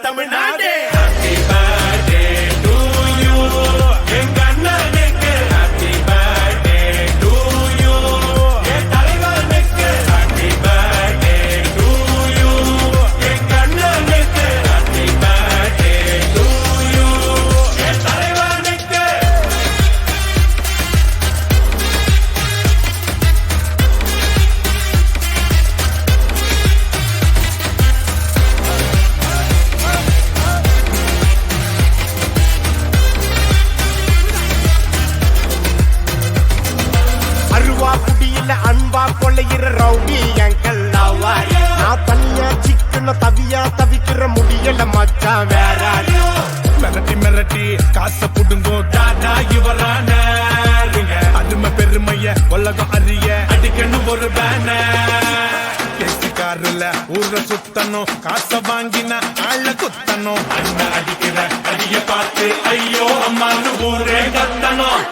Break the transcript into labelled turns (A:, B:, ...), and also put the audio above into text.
A: Tamil Nadu Happy birthday to you எங்க அண்ணனுக்கு Happy birthday to you என் தலைவனுக்கு Happy birthday to you எங்க அண்ணனுக்கு Happy birthday to you என் தலைவனுக்கு
B: அன்பா கொள்ளையிற ரவுடி எங்கள் நான் தனியா சிக்கன தவியா தவிக்கிற முடியல மச்சான் வேற
A: மிரட்டி மிரட்டி காசை புடுங்கோ தாதா இவரான அதுமை பெருமைய உலகம் அறிய அடிக்கணும் ஒரு பேனர்ல ஊர சுத்தணும் காசை வாங்கின ஆள குத்தணும் அண்ணன் அடிக்கிற அடிய பார்த்து ஐயோ அம்மானு ஊரே கத்தணும்